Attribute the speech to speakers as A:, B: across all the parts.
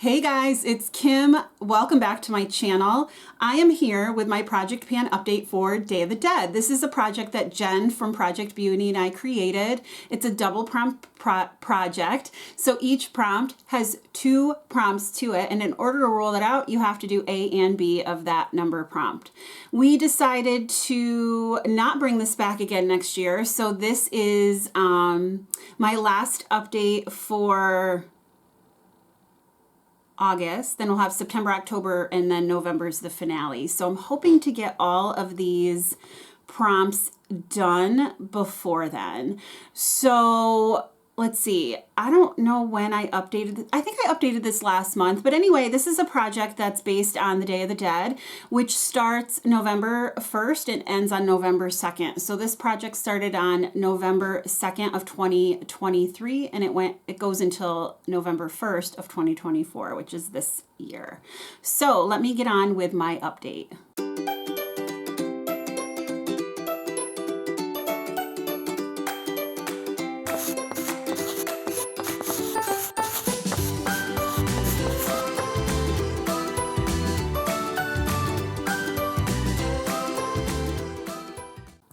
A: Hey guys, it's Kim. Welcome back to my channel. I am here with my projectpan update for Day of the Dead. This is a project that Jenn from Project Beauty and I created. It's a double prompt project. So each prompt has 2 prompts to it, and in order to roll it out, you have to do A and B of that number prompt. We decided to not bring this back again next year, so this is my last update for August, then we'll have September, October, and then November is the finale. So I'm hoping to get all of these prompts done before then. So let's see. I don't know when I updated it. I think I updated this last month. But anyway, this is a project that's based on the Day of the Dead, which starts November 1st and ends on November 2nd. So this project started on November 2nd of 2023, and it goes until November 1st of 2024, which is this year. So let me get on with my update.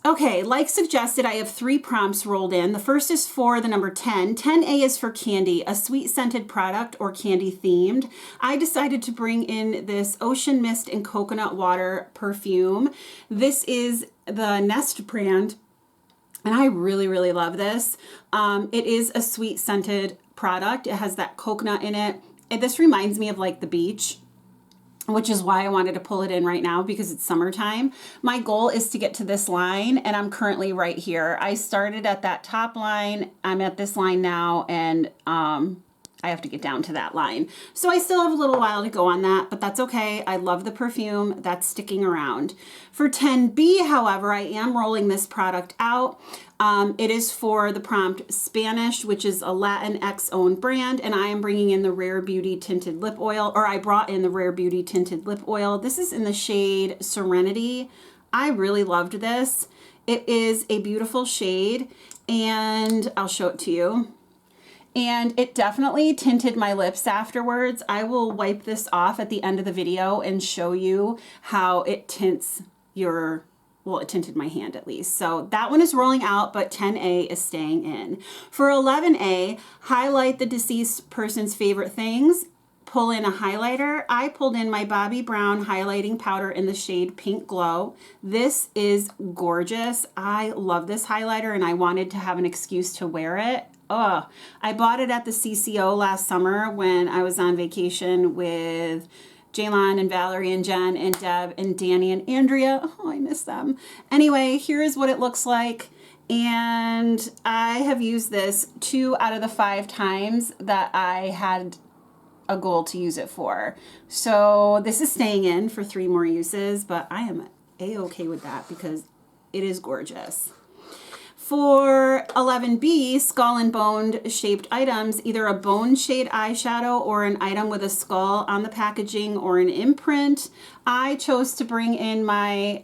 A: Okay, like suggested, I have 3 prompts rolled in. The first is for the number 10. 10A is for candy, a sweet scented product or candy themed. I decided to bring in this Ocean Mist and Coconut Water perfume. This is the Nest brand, and I really love this. It is a sweet scented product. It has that coconut in it. And this reminds me of like the beach, which is why I wanted to pull it in right now because it's summertime. My goal is to get to this line, and I'm currently right here. I started at that top line. I'm at this line now, and I have to get down to that line. So I still have a little while to go on that, but that's okay. I love the perfume. That's sticking around. For 10B, however, I am rolling this product out. It is for the prompt Spanish, which is a Latinx owned brand, and I am bringing in the Rare Beauty Tinted Lip Oil, or I brought in the Rare Beauty Tinted Lip Oil. This is in the shade Serenity. I really loved this. It is a beautiful shade, and I'll show it to you. And it definitely tinted my lips afterwards. I will wipe this off at the end of the video and show you how it tints your, well, it tinted my hand at least. So that one is rolling out, but 10A is staying in. For 11A, highlight the deceased person's favorite things. Pull in a highlighter. I pulled in my Bobbi Brown highlighting powder in the shade Pink Glow. This is gorgeous. I love this highlighter, and I wanted to have an excuse to wear it. Oh, I bought it at the CCO last summer when I was on vacation with Jaylon and Valerie and Jenn and Deb and Danny and Andrea. Oh, I miss them. Anyway, here is what it looks like. And I have used this 2 out of the 5 times that I had a goal to use it for. So this is staying in for 3 more uses, but I am a-okay with that because it is gorgeous. For 11B, skull and bone shaped items, either a bone shade eyeshadow or an item with a skull on the packaging or an imprint. I chose to bring in my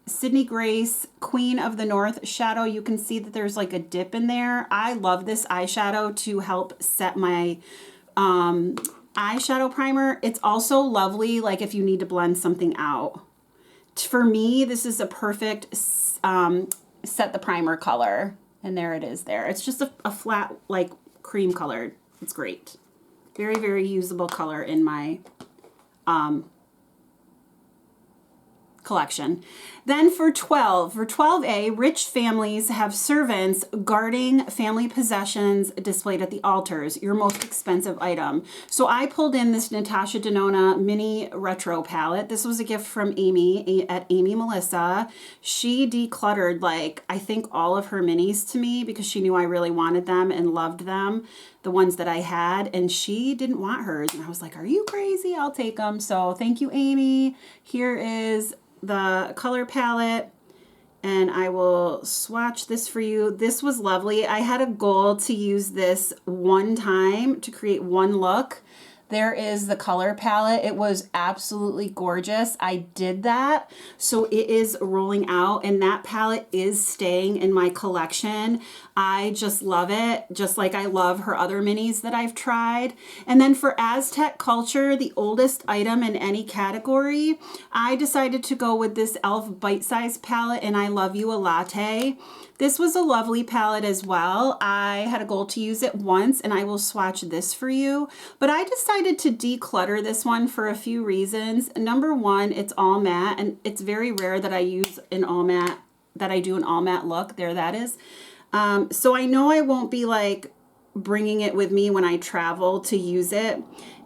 A: Sydney Grace Queen of the North shadow. You can see that there's like a dip in there. I love this eyeshadow to help set my eyeshadow primer. It's also lovely like if you need to blend something out. For me, this is a perfect set the primer color, and there it is there. It's just a flat like cream colored. It's great. Very usable color in my collection. Then for 12A, rich families have servants guarding family possessions displayed at the altars, your most expensive item. So I pulled in this Natasha Denona mini retro palette. This was a gift from Amy at Amy Melissa. She decluttered like I think all of her minis to me because she knew I really wanted them and loved them, the ones that I had, and she didn't want hers. And I was like, are you crazy? I'll take them. So thank you, Amy. Here is the color palette, and I will swatch this for you. This was lovely. I had a goal to use this one time to create one look there is the color palette. It was absolutely gorgeous. I did that. So it is rolling out, and that palette is staying in my collection. I just love it, just like I love her other minis that I've tried. And then for Aztec Culture, the oldest item in any category, I decided to go with this e.l.f. Bite Size palette, and I Love You a Latte. This was a lovely palette as well. I had a goal to use it once, and I will swatch this for you. But I decided to declutter this one for a few reasons. Number one, it's all matte, and it's very rare that I use an all matte, that I do an all matte look. There, that is. So I know I won't be like bringing it with me when I travel to use it.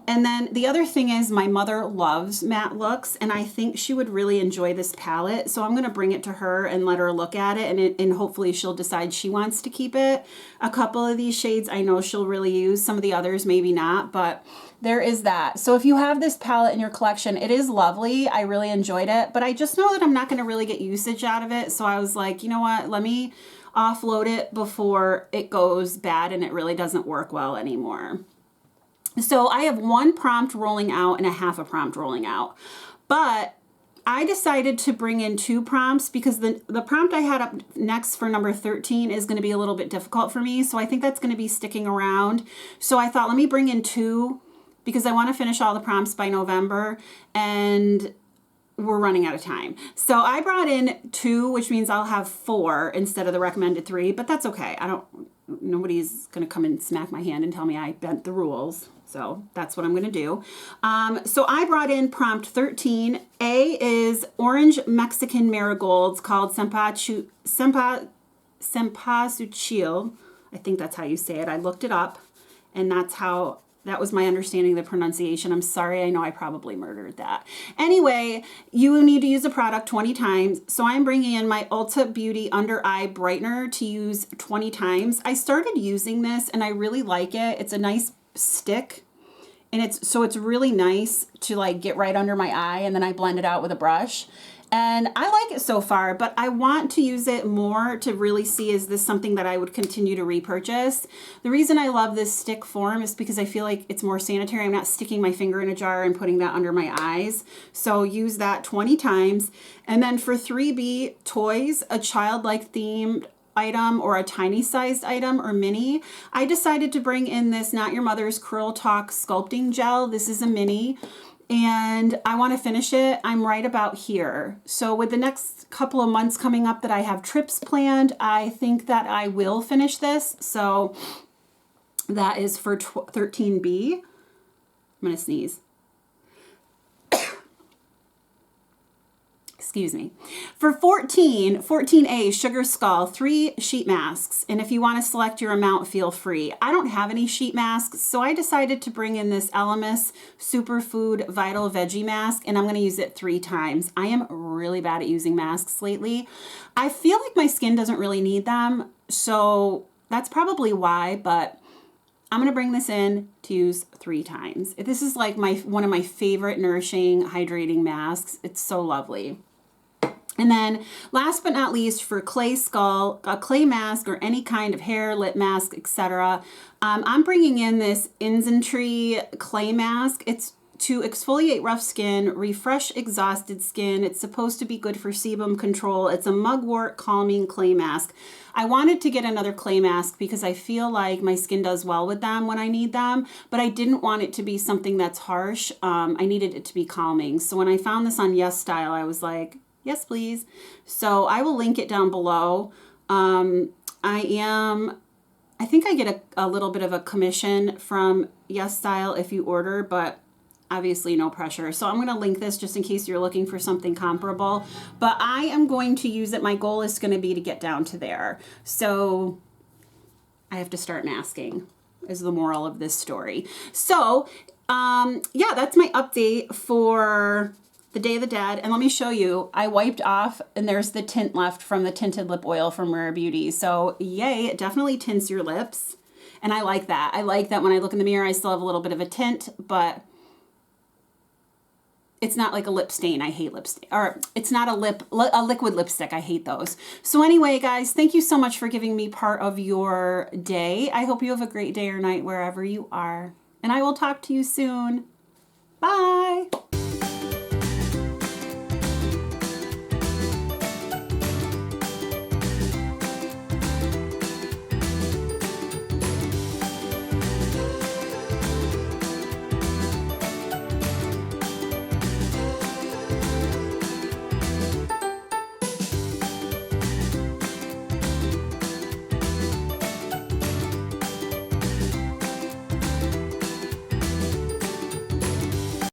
A: And then the other thing is my mother loves matte looks, and I think she would really enjoy this palette. So I'm going to bring it to her and let her look at it, and hopefully she'll decide she wants to keep it. A couple of these shades I know she'll really use. Some of the others maybe not, but there is that. So if you have this palette in your collection, it is lovely. I really enjoyed it, but I just know that I'm not going to really get usage out of it. So I was like, you know what, let me offload it before it goes bad and it really doesn't work well anymore. So I have one prompt rolling out and a half a prompt rolling out, but I decided to bring in 2 prompts because the prompt I had up next for number 13 is going to be a little bit difficult for me. So I think that's going to be sticking around. So I thought, let me bring in 2 because I want to finish all the prompts by November, and we're running out of time. So I brought in 2, which means I'll have 4 instead of the recommended 3, but that's okay. Nobody's going to come and smack my hand and tell me I bent the rules. So that's what I'm going to do. So I brought in prompt 13. A is orange Mexican marigolds called Cempasúchil. I think that's how you say it. I looked it up, and that was my understanding of the pronunciation. I'm sorry, I know I probably murdered that. Anyway, you need to use the product 20 times. So I'm bringing in my Ulta Beauty Under Eye Brightener to use 20 times. I started using this and I really like it. It's a nice stick, and it's really nice to like get right under my eye, and then I blend it out with a brush. And I like it so far, but I want to use it more to really see, is this something that I would continue to repurchase? The reason I love this stick form is because I feel like it's more sanitary. I'm not sticking my finger in a jar and putting that under my eyes. So use that 20 times. And then for 3B, toys, a childlike themed item or a tiny sized item or mini, I decided to bring in this Not Your Mother's Curl Talk Sculpting Gel. This is a mini, and I want to finish it. I'm right about here. So with the next couple of months coming up that I have trips planned, I think that I will finish this. So that is for 13B. I'm going to sneeze. Excuse me. For 14A, Sugar Skull, 3 sheet masks. And if you want to select your amount, feel free. I don't have any sheet masks, so I decided to bring in this Elemis Superfood Vital Veggie Mask, and I'm going to use it 3 times. I am really bad at using masks lately. I feel like my skin doesn't really need them, so that's probably why, but I'm going to bring this in to use 3 times. This is like one of my favorite nourishing, hydrating masks. It's so lovely. And then last but not least, for clay skull, a clay mask or any kind of hair, lip mask, etc. I'm bringing in this Inzentry clay mask. It's to exfoliate rough skin, refresh exhausted skin. It's supposed to be good for sebum control. It's a mugwort calming clay mask. I wanted to get another clay mask because I feel like my skin does well with them when I need them, but I didn't want it to be something that's harsh. I needed it to be calming. So when I found this on Yes Style, I was like, yes, please. So I will link it down below. I think I get a little bit of a commission from Yes Style if you order, but obviously no pressure. So I'm going to link this just in case you're looking for something comparable, but I am going to use it. My goal is going to be to get down to there. So I have to start masking is the moral of this story. So yeah, that's my update for the Day of the Dead. And let me show you, I wiped off and there's the tint left from the tinted lip oil from Rare Beauty. So yay, it definitely tints your lips. And I like that. I like that when I look in the mirror, I still have a little bit of a tint, but it's not like a lip stain. I hate lipstick, or it's not a liquid lipstick. I hate those. So anyway, guys, thank you so much for giving me part of your day. I hope you have a great day or night wherever you are. and I will talk to you soon. Bye.